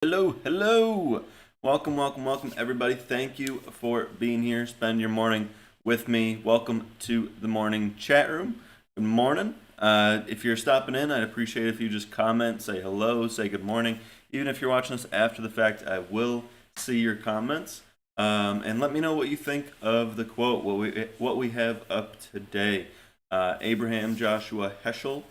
Hello, hello. Welcome, everybody. Thank you for being here. Spend your morning with me. Welcome to the morning chat room. Good morning. If you're stopping in, I'd appreciate if you just comment, say hello, say good morning. Even if you're watching this after the fact, I will see your comments. And let me know what you think of the quote, what we have up today. Abraham Joshua Heschel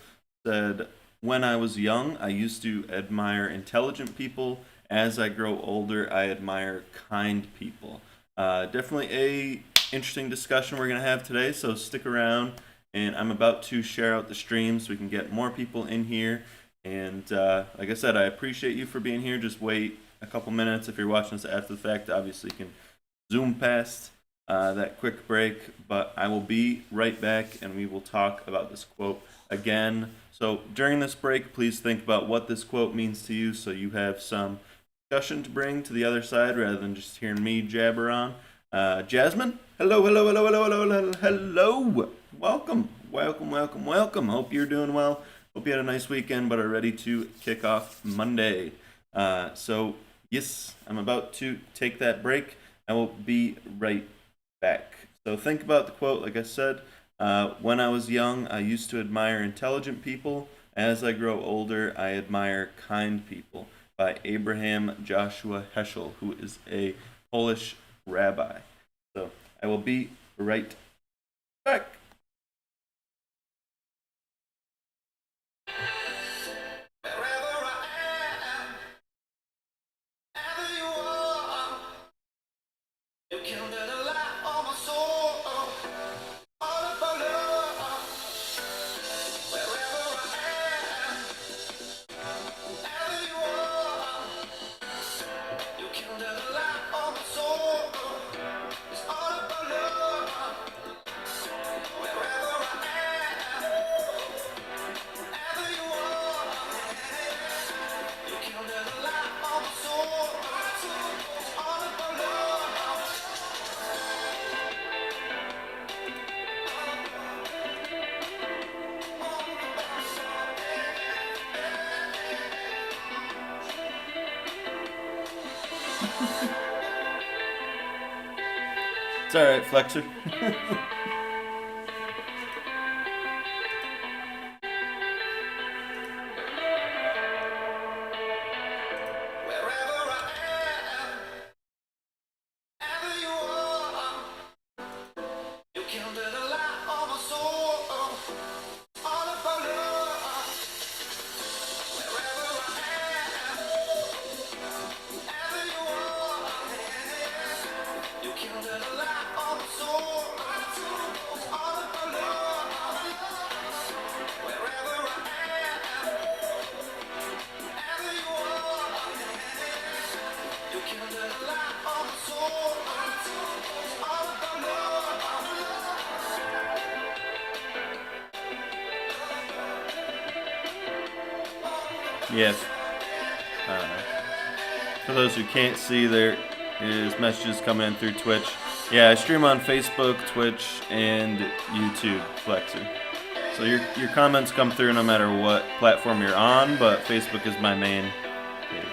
said, "When I was young, I used to admire intelligent people. As I grow older, I admire kind people." Definitely a interesting discussion we're gonna have today. So stick around, and I'm about to share out the stream so we can get more people in here. And like I said, I appreciate you for being here. Just wait a couple minutes if you're watching this after the fact. Obviously, you can zoom past that quick break, but I will be right back, and we will talk about this quote again. So during this break, please think about what this quote means to you so you have some discussion to bring to the other side rather than just hearing me jabber on. Jasmine, hello, hello, hello, hello, hello, hello, hello. Welcome. Hope you're doing well. Hope you had a nice weekend, but are ready to kick off Monday. So, yes, I'm about to take that break. I will be right back. So think about the quote, like I said. When I was young, I used to admire intelligent people. As I grow older, I admire kind people. By Abraham Joshua Heschel, who is a Polish rabbi. So I will be right back. It's all right, Flexer. Yes. Uh, for those who can't see, there is messages coming in through Twitch. Yeah, I stream on Facebook, Twitch, and YouTube, Flexer. So your comments come through no matter what platform you're on, but Facebook is my main page.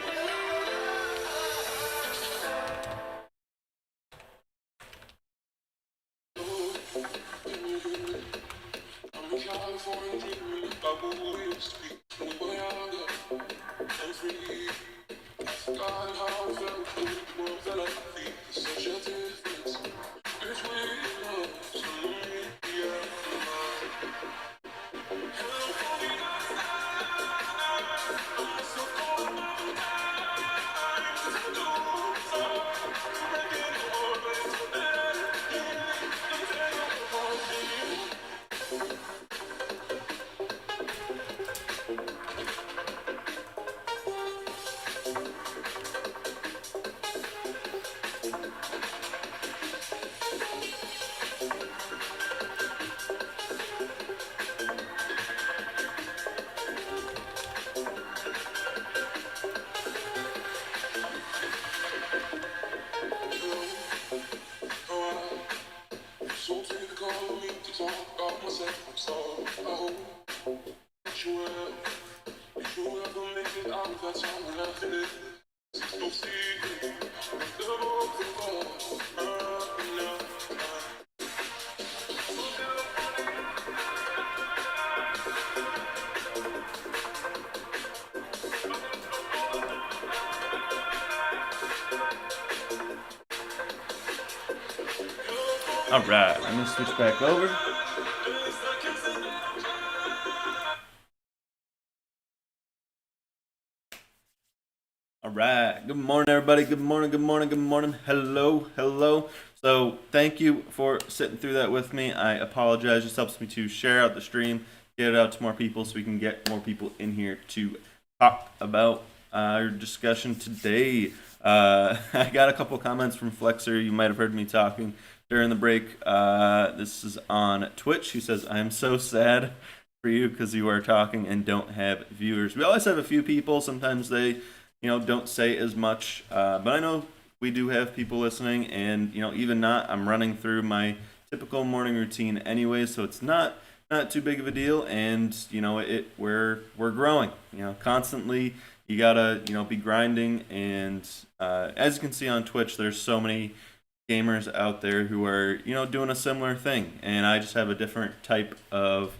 All right, I'm gonna switch back over. All right. Good morning, everybody. Good morning. Good morning. Good morning. Hello. Hello. So, thank you for sitting through that with me. I apologize. This helps me to share out the stream, get it out to more people, so we can get more people in here to talk about our discussion today. I got a couple comments from Flexer. You might have heard me talking during the break. This is on Twitch. He says, "I am so sad for you because you are talking and don't have viewers." We always have a few people. Sometimes they don't say as much. But I know we do have people listening, and even not, I'm running through my typical morning routine anyway, so it's not too big of a deal. And we're growing. Constantly. You gotta be grinding, and as you can see on Twitch, there's so many gamers out there who are doing a similar thing, and I just have a different type of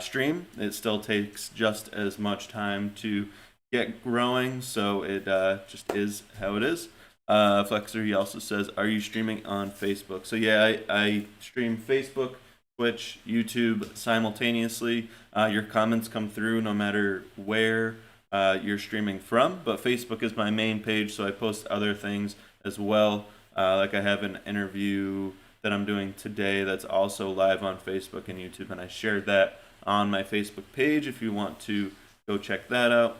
stream. It still takes just as much time to get growing, so it just is how it is. Flexer, he also says, "Are you streaming on Facebook?" So yeah, I stream Facebook, Twitch, YouTube simultaneously. Your comments come through no matter where you're streaming from, but Facebook is my main page, so I post other things as well. Like I have an interview that I'm doing today that's also live on Facebook and YouTube, and I shared that on my Facebook page if you want to go check that out.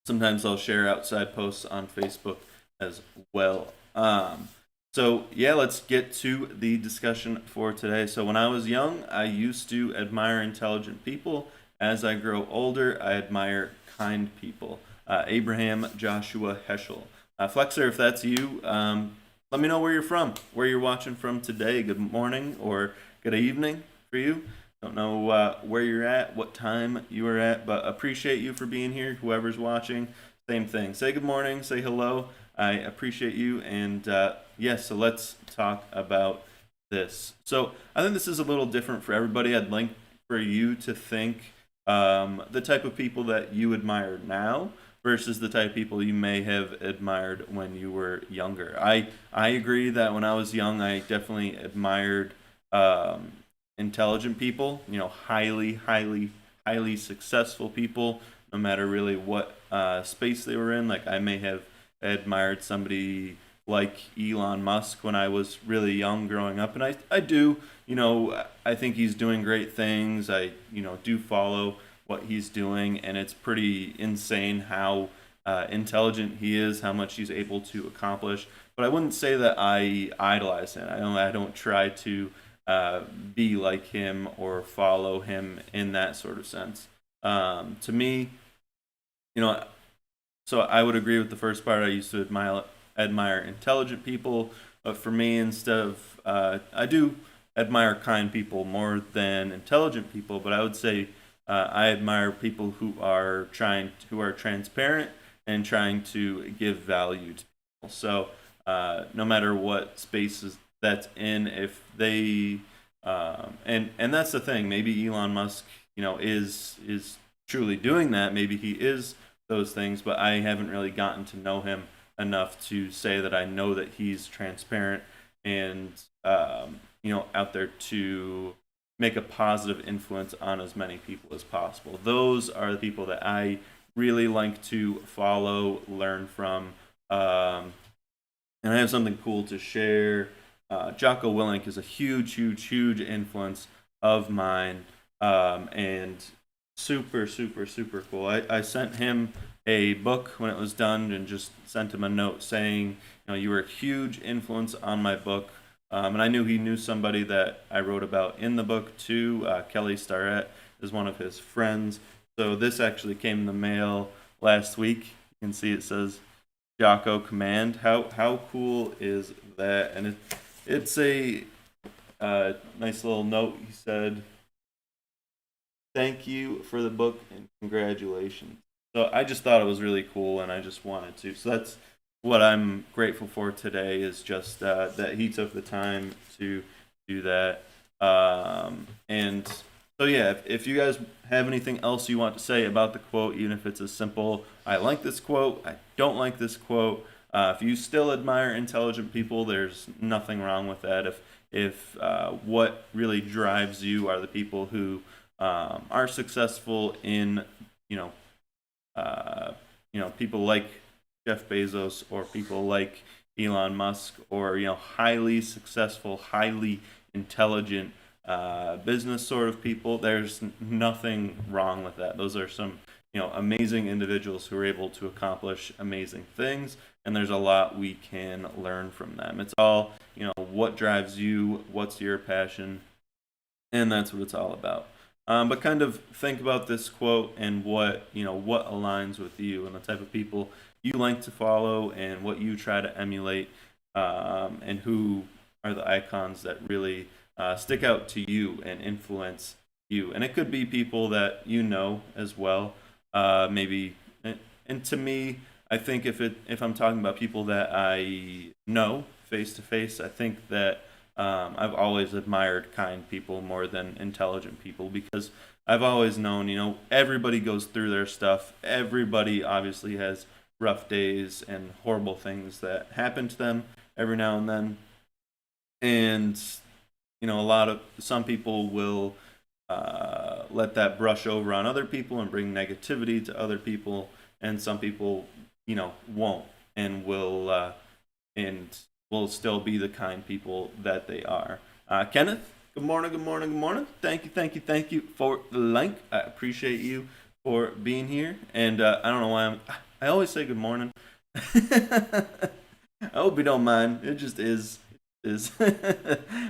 Sometimes I'll share outside posts on Facebook as well. So yeah, let's get to the discussion for today. So when I was young, I used to admire intelligent people. As I grow older, I admire kind people. Abraham Joshua Heschel. Flexer, if that's you, let me know where you're from, where you're watching from today. Good morning or good evening for you. Don't know where you're at, what time you are at, but appreciate you for being here. Whoever's watching, same thing. Say good morning, say hello. I appreciate you. And so let's talk about this. So I think this is a little different for everybody. I'd like for you to think the type of people that you admire now versus the type of people you may have admired when you were younger. I agree that when I was young, I definitely admired intelligent people, highly successful people, no matter really what space they were in. Like I may have admired somebody like Elon Musk when I was really young growing up, and I do, I think he's doing great things. I, do follow what he's doing, and it's pretty insane how intelligent he is, how much he's able to accomplish. But I wouldn't say that I idolize him. I don't try to be like him or follow him in that sort of sense. To me, so I would agree with the first part. I used to admire intelligent people, but for me, instead of I do admire kind people more than intelligent people. But I would say I admire people who are transparent and trying to give value to people. So no matter what spaces that's in, if they and that's the thing. Maybe Elon Musk, is truly doing that. Maybe he is those things, but I haven't really gotten to know him enough to say that I know that he's transparent and out there to make a positive influence on as many people as possible. Those are the people that I really like to follow, learn from, and I have something cool to share. Jocko Willink is a huge influence of mine, and super cool. I sent him a book when it was done and just sent him a note saying, you were a huge influence on my book. And I knew he knew somebody that I wrote about in the book too. Kelly Starrett is one of his friends. So this actually came in the mail last week. You can see it says Jocko Command. How cool is that? And it's a nice little note. He said, "Thank you for the book and congratulations." So I just thought it was really cool, and I just wanted to. So what I'm grateful for today is just that he took the time to do that. And so, yeah, if you guys have anything else you want to say about the quote, even if it's as simple, I like this quote, I don't like this quote. If you still admire intelligent people, there's nothing wrong with that. If what really drives you are the people who are successful in, you know, uh, people like Jeff Bezos or people like Elon Musk or highly successful, highly intelligent business sort of people. There's nothing wrong with that. Those are some amazing individuals who are able to accomplish amazing things, and there's a lot we can learn from them. It's all what drives you, what's your passion, and that's what it's all about. But kind of think about this quote and what aligns with you and the type of people you like to follow and what you try to emulate, and who are the icons that really stick out to you and influence you. And it could be people that you know as well, maybe. And to me, I think if I'm talking about people that I know face to face, I think that I've always admired kind people more than intelligent people because I've always known, everybody goes through their stuff. Everybody obviously has rough days and horrible things that happen to them every now and then. And, some people will let that brush over on other people and bring negativity to other people. And some people, won't and will still be the kind people that they are. Kenneth, good morning, good morning, good morning. Thank you for the link. I appreciate you for being here. And I don't know why I always say good morning. I hope you don't mind. It just is.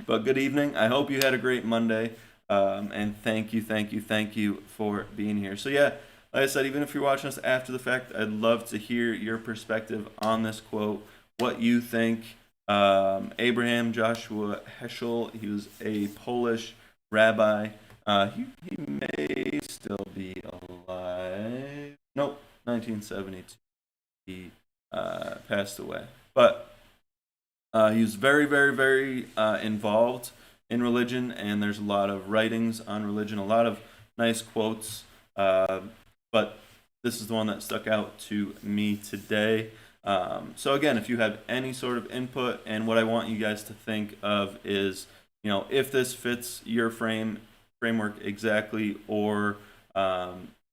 But good evening. I hope you had a great Monday. And thank you for being here. So yeah, like I said, even if you're watching us after the fact, I'd love to hear your perspective on this quote, what you think. Abraham Joshua Heschel, he was a Polish rabbi. He may still be alive. Nope, 1972. He passed away. But he was very, very, very involved in religion, and there's a lot of writings on religion, a lot of nice quotes. But this is the one that stuck out to me today. So again, if you have any sort of input, and what I want you guys to think of is, if this fits your framework exactly, or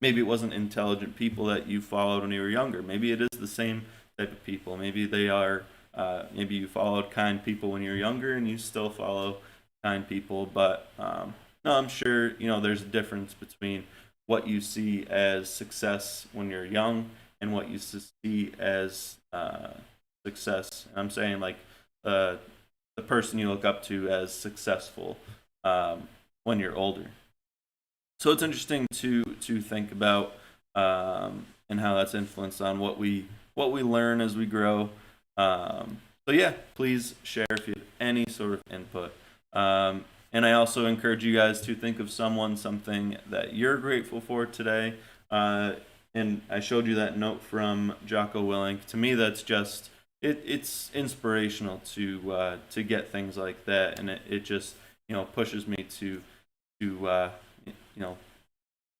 maybe it wasn't intelligent people that you followed when you were younger. Maybe it is the same type of people. Maybe they are. Maybe you followed kind people when you were younger, and you still follow kind people. But no, I'm sure there's a difference between what you see as success when you're young and what you see as success. And I'm saying like the person you look up to as successful when you're older. So it's interesting to think about, and how that's influenced on what we learn as we grow. So yeah, please share if you have any sort of input. And I also encourage you guys to think of something that you're grateful for today. And I showed you that note from Jocko Willink. To me, that's just it's inspirational to get things like that, and it just pushes me to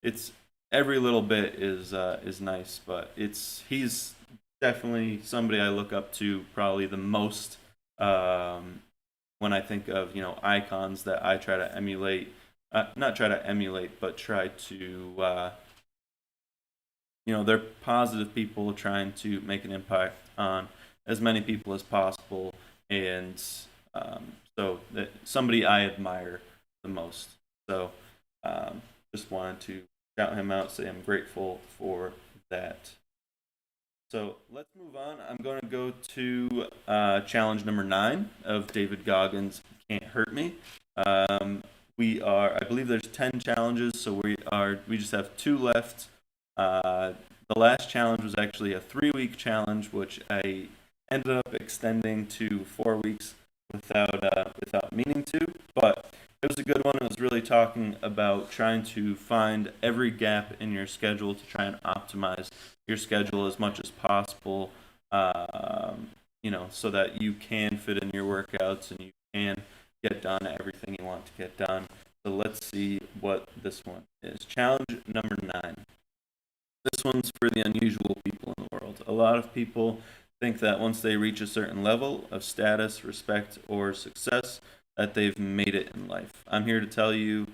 it's every little bit is nice, but he's definitely somebody I look up to probably the most, when I think of icons that I try to emulate. Not try to emulate, but try to they're positive people trying to make an impact on as many people as possible, and so that somebody I admire the most. So just wanted to shout him out, say I'm grateful for that. So let's move on. I'm going to go to challenge number 9 of David Goggins' Can't Hurt Me. I believe there's 10 challenges, so we just have 2 left. The last challenge was actually a 3-week challenge, which I ended up extending to 4 weeks without meaning to, but it was a good one. It was really talking about trying to find every gap in your schedule to try and optimize your schedule as much as possible. so that you can fit in your workouts and you can get done everything you want to get done. So let's see what this one is. Challenge number 9. This one's for the unusual people in the world. A lot of people think that once they reach a certain level of status, respect, or success, that they've made it in life. I'm here to tell you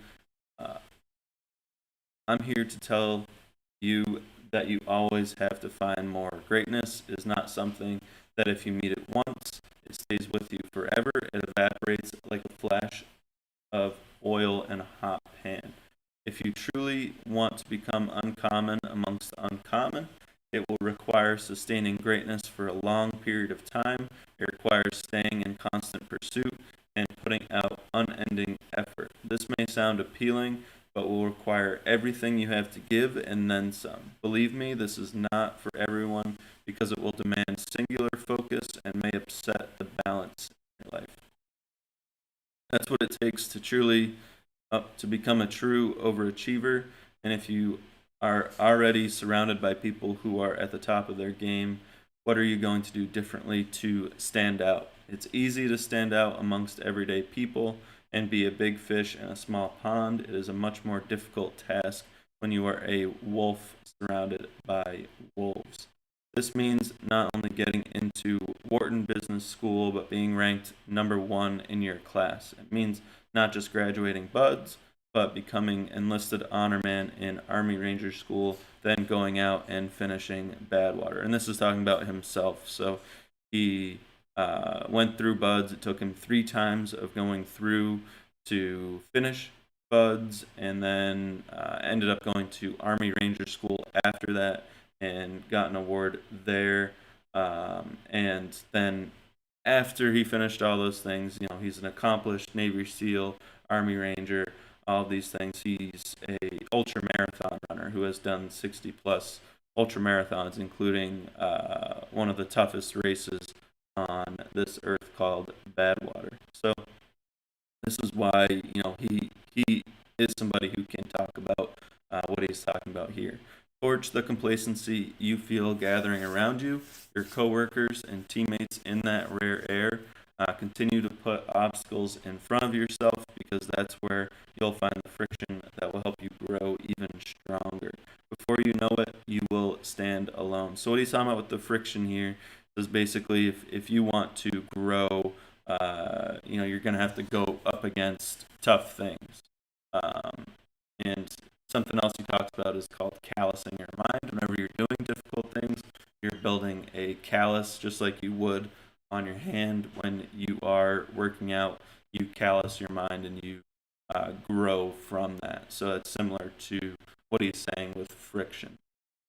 that you always have to find more. Greatness is not something that if you meet it once, it stays with you forever. It evaporates like a flash of oil in a hot pan. If you truly want to become uncommon amongst uncommon, it will require sustaining greatness for a long period of time. It requires staying in constant pursuit and putting out unending effort. This may sound appealing, but will require everything you have to give and then some. Believe me, this is not for everyone because it will demand singular focus and may upset the balance in your life. That's what it takes to become a true overachiever. And if you are already surrounded by people who are at the top of their game, what are you going to do differently to stand out? It's easy to stand out amongst everyday people and be a big fish in a small pond. It is a much more difficult task when you are a wolf surrounded by wolves. This means not only getting into Wharton Business School, but being ranked number 1 in your class. It means not just graduating buds, but becoming enlisted honor man in Army Ranger School, then going out and finishing Badwater. And this is talking about himself. So he went through buds. It took him 3 times of going through to finish buds, and then ended up going to Army Ranger School after that and got an award there. And then after he finished all those things, he's an accomplished Navy SEAL, Army Ranger, all of these things. He's a ultra marathon runner who has done 60 plus ultra marathons, including one of the toughest races on this earth called Badwater. So this is why he is somebody who can talk about what he's talking about here. Torch the complacency you feel gathering around you, your coworkers and teammates in that rare air. Continue to put obstacles in front of yourself because that's where you'll find the friction that will help you grow even stronger. Before you know it, you will stand alone. So what he's talking about with the friction here is basically if you want to grow, you're going to have to go up against tough things. And something else he talks about is called callousing your mind. Whenever you're doing difficult things, you're building a callus just like you would on your hand when you are working out. You callus your mind and you grow from that. So it's similar to what he's saying with friction.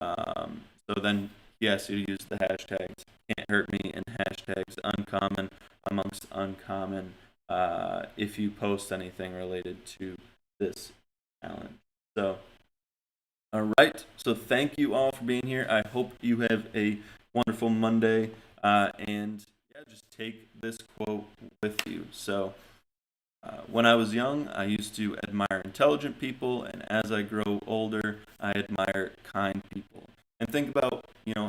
So then he has to use the hashtags can't hurt me and hashtags uncommon amongst uncommon if you post anything related to this challenge. So, all right. So thank you all for being here. I hope you have a wonderful Monday. And just take this quote with you. So, when I was young, I used to admire intelligent people, and as I grow older, I admire kind people. And think about,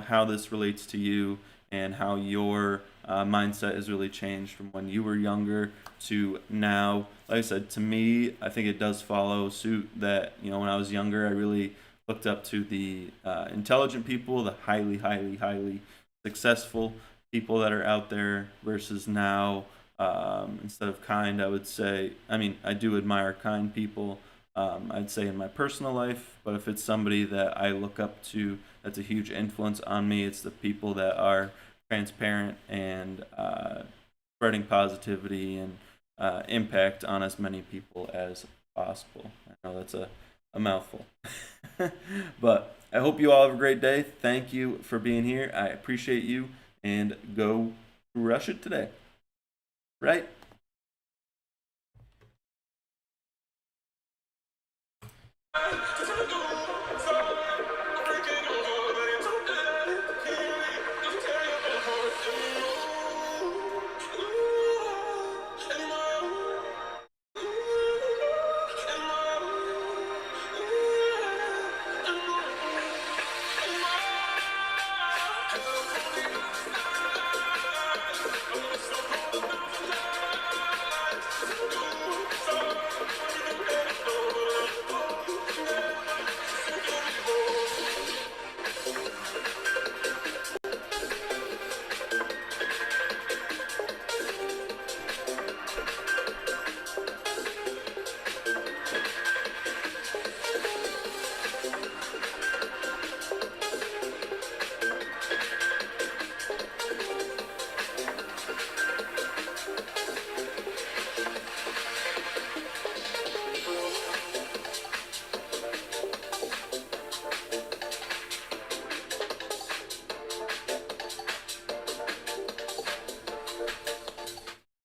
how this relates to you and how your mindset has really changed from when you were younger to now. Like I said, to me, I think it does follow suit that, when I was younger, I really looked up to the intelligent people, the highly, highly, highly successful people that are out there versus now. Instead of kind, I would say, I do admire kind people, I'd say in my personal life, but if it's somebody that I look up to that's a huge influence on me, it's the people that are transparent and spreading positivity and impact on as many people as possible. I know that's a mouthful. But I hope you all have a great day. Thank you for being here. I appreciate you, and go crush it today. Right?